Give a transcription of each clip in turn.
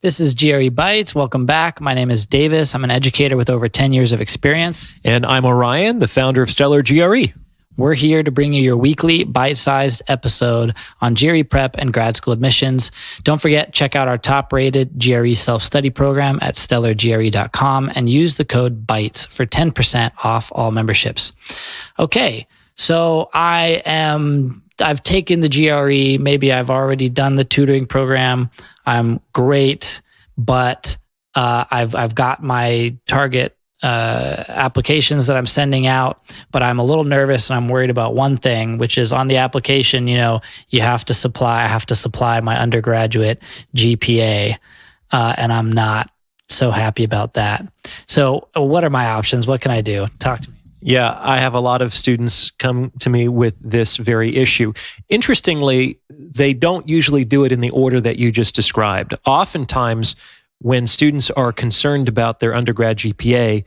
This is GRE Bytes. Welcome back. My name is Davis. I'm an educator with over 10 years of experience. And I'm Orion, the founder of Stellar GRE. We're here to bring you your weekly bite-sized episode on GRE prep and grad school admissions. Don't forget, check out our top-rated GRE self-study program at stellargre.com and use the code BYTES for 10% off all memberships. Okay, so I've taken the GRE. Maybe I've already done the tutoring program. I'm great, but I've got my target applications that I'm sending out, but I'm a little nervous and I'm worried about one thing, which is on the application, I have to supply my undergraduate GPA, and I'm not so happy about that. So what are my options? What can I do? Talk to me. Yeah, I have a lot of students come to me with this very issue. Interestingly, they don't usually do it in the order that you just described. Oftentimes, when students are concerned about their undergrad GPA,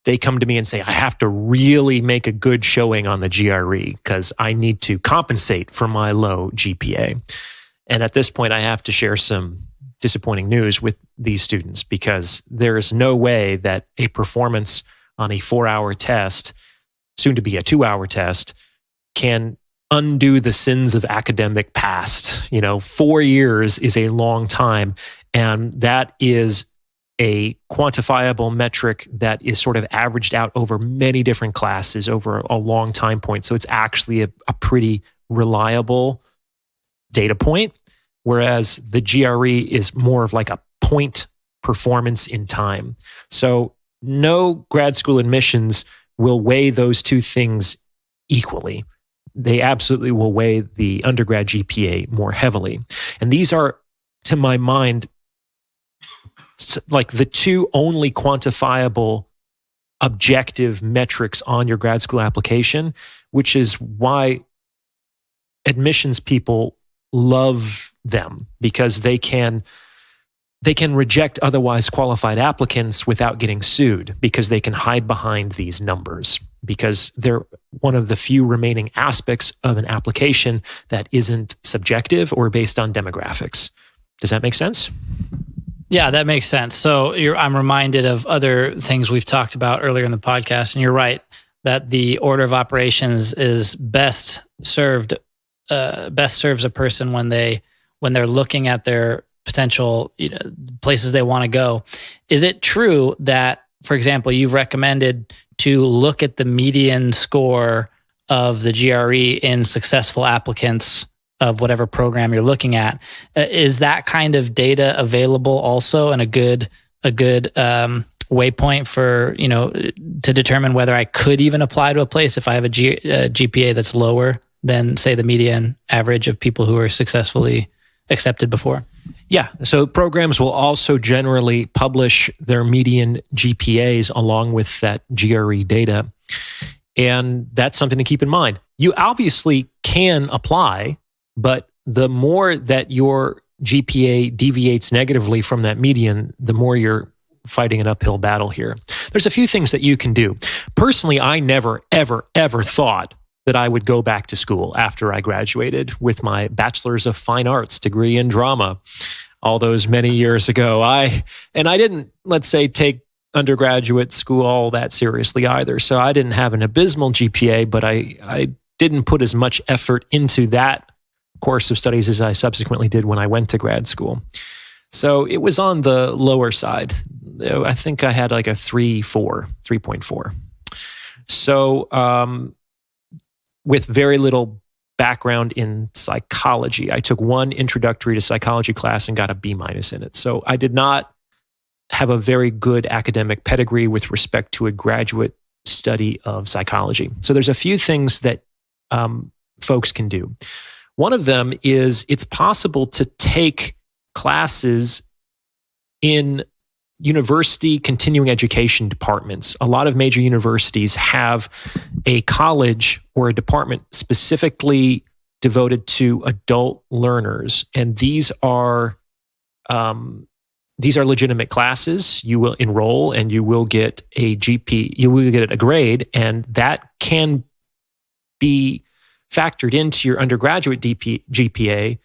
they come to me and say, I have to really make a good showing on the GRE because I need to compensate for my low GPA. And at this point, I have to share some disappointing news with these students because there is no way that a performance on a 4-hour test, soon to be a 2-hour test, can undo the sins of academic past. 4 years is a long time, and that is a quantifiable metric that is sort of averaged out over many different classes over a long time point. So it's actually a pretty reliable data point, whereas the GRE is more of like a point performance in time. So no grad school admissions will weigh those two things equally. They absolutely will weigh the undergrad GPA more heavily. And these are, to my mind, like the two only quantifiable objective metrics on your grad school application, which is why admissions people love them, because they can reject otherwise qualified applicants without getting sued because they can hide behind these numbers because they're one of the few remaining aspects of an application that isn't subjective or based on demographics. Does that make sense? Yeah, that makes sense. So I'm reminded of other things we've talked about earlier in the podcast, and you're right that the order of operations is best serves a person when they're looking at their potential places they want to go. Is it true that, for example, you've recommended to look at the median score of the GRE in successful applicants of whatever program you're looking at? Is that kind of data available also and a good waypoint for to determine whether I could even apply to a place if I have a GPA that's lower than, say, the median average of people who are successfully accepted before? Yeah. So programs will also generally publish their median GPAs along with that GRE data. And that's something to keep in mind. You obviously can apply, but the more that your GPA deviates negatively from that median, the more you're fighting an uphill battle here. There's a few things that you can do. Personally, I never, ever, ever thought that I would go back to school after I graduated with my Bachelor's of Fine Arts degree in drama all those many years ago. I didn't, let's say, take undergraduate school all that seriously either. So I didn't have an abysmal GPA, but I didn't put as much effort into that course of studies as I subsequently did when I went to grad school. So it was on the lower side. I think I had like a 3.4. So, with very little background in psychology. I took one introductory to psychology class and got a B- in it. So I did not have a very good academic pedigree with respect to a graduate study of psychology. So there's a few things that folks can do. One of them is it's possible to take classes in university continuing education departments. A lot of major universities have a college or a department specifically devoted to adult learners, and these are legitimate classes. You will enroll and you will get a you will get a grade, and that can be factored into your undergraduate GPA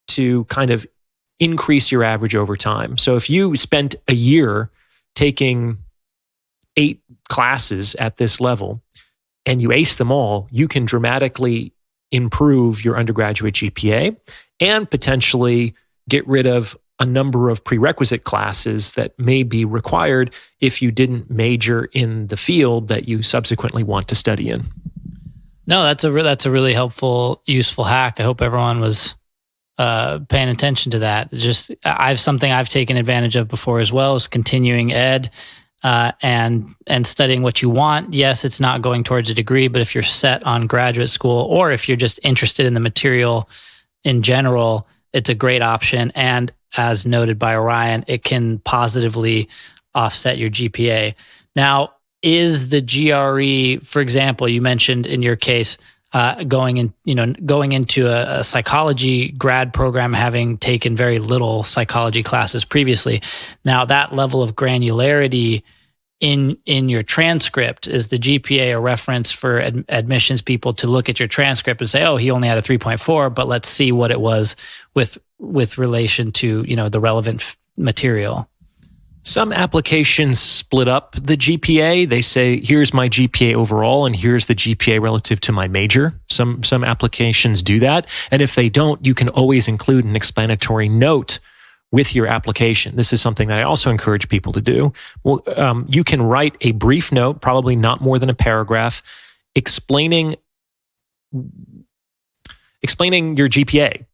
to kind of increase your average over time. So if you spent a year taking 8 classes at this level and you ace them all, you can dramatically improve your undergraduate GPA and potentially get rid of a number of prerequisite classes that may be required if you didn't major in the field that you subsequently want to study in. No, that's a really helpful, useful hack. I hope everyone was paying attention to that. Just something I've taken advantage of before as well is continuing ed and studying what you want. Yes, it's not going towards a degree, but if you're set on graduate school or if you're just interested in the material in general, it's a great option. And as noted by Orion, it can positively offset your GPA. Now, is the GRE, for example, you mentioned in your case, going into a psychology grad program, having taken very little psychology classes previously. Now, that level of granularity in your transcript, is the GPA a reference for admissions people to look at your transcript and say, oh, he only had a 3.4, but let's see what it was with relation to, the relevant material? Some applications split up the GPA. They say, here's my GPA overall, and here's the GPA relative to my major. Some applications do that. And if they don't, you can always include an explanatory note with your application. This is something that I also encourage people to do. Well, you can write a brief note, probably not more than a paragraph, explaining your GPA.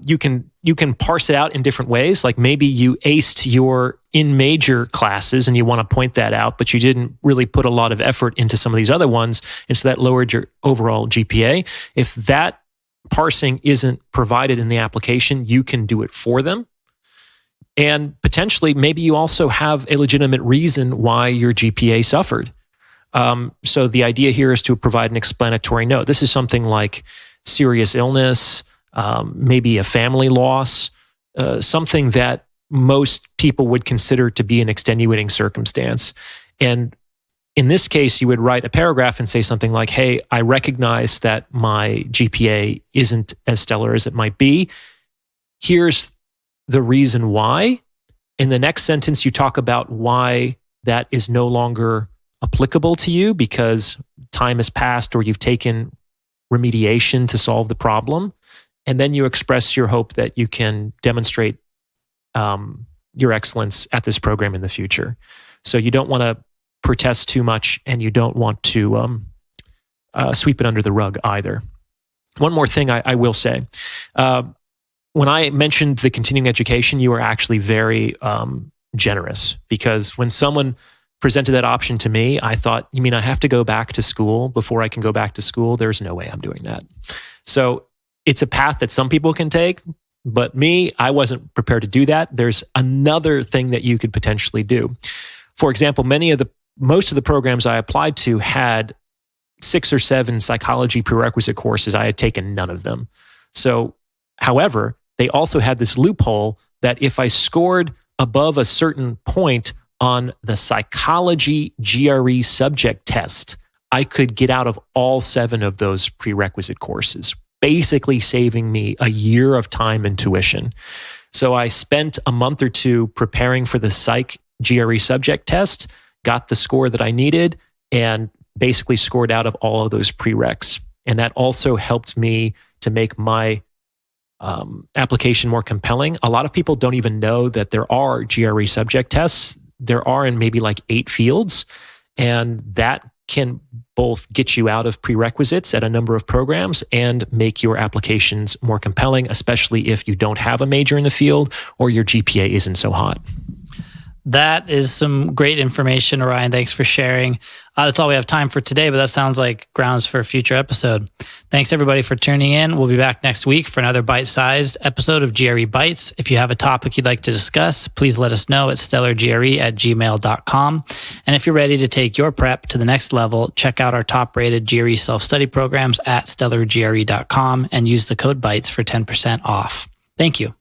You can parse it out in different ways. Like maybe you aced your in-major classes and you want to point that out, but you didn't really put a lot of effort into some of these other ones, and so that lowered your overall GPA. If that parsing isn't provided in the application, you can do it for them. And potentially, maybe you also have a legitimate reason why your GPA suffered. So the idea here is to provide an explanatory note. This is something like serious illness, maybe a family loss, something that most people would consider to be an extenuating circumstance. And in this case, you would write a paragraph and say something like, hey, I recognize that my GPA isn't as stellar as it might be. Here's the reason why. In the next sentence, you talk about why that is no longer applicable to you because time has passed or you've taken remediation to solve the problem. And then you express your hope that you can demonstrate your excellence at this program in the future. So you don't want to protest too much, and you don't want to sweep it under the rug either. One more thing I will say. When I mentioned the continuing education, you were actually very generous, because when someone presented that option to me, I thought, you mean I have to go back to school before I can go back to school? There's no way I'm doing that. So it's a path that some people can take, but me, I wasn't prepared to do that. There's another thing that you could potentially do. For example, most of the programs I applied to had 6 or 7 psychology prerequisite courses. I had taken none of them. So, however, they also had this loophole that if I scored above a certain point on the psychology GRE subject test, I could get out of all 7 of those prerequisite courses, basically saving me a year of time and tuition. So I spent a month or 2 preparing for the psych GRE subject test, got the score that I needed, and basically scored out of all of those prereqs. And that also helped me to make my application more compelling. A lot of people don't even know that there are GRE subject tests. There are in maybe like 8 fields, and that can both get you out of prerequisites at a number of programs and make your applications more compelling, especially if you don't have a major in the field or your GPA isn't so hot. That is some great information, Orion. Thanks for sharing. That's all we have time for today, but that sounds like grounds for a future episode. Thanks, everybody, for tuning in. We'll be back next week for another bite-sized episode of GRE Bites. If you have a topic you'd like to discuss, please let us know at stellargre@gmail.com. And if you're ready to take your prep to the next level, check out our top-rated GRE self-study programs at stellargre.com and use the code BITES for 10% off. Thank you.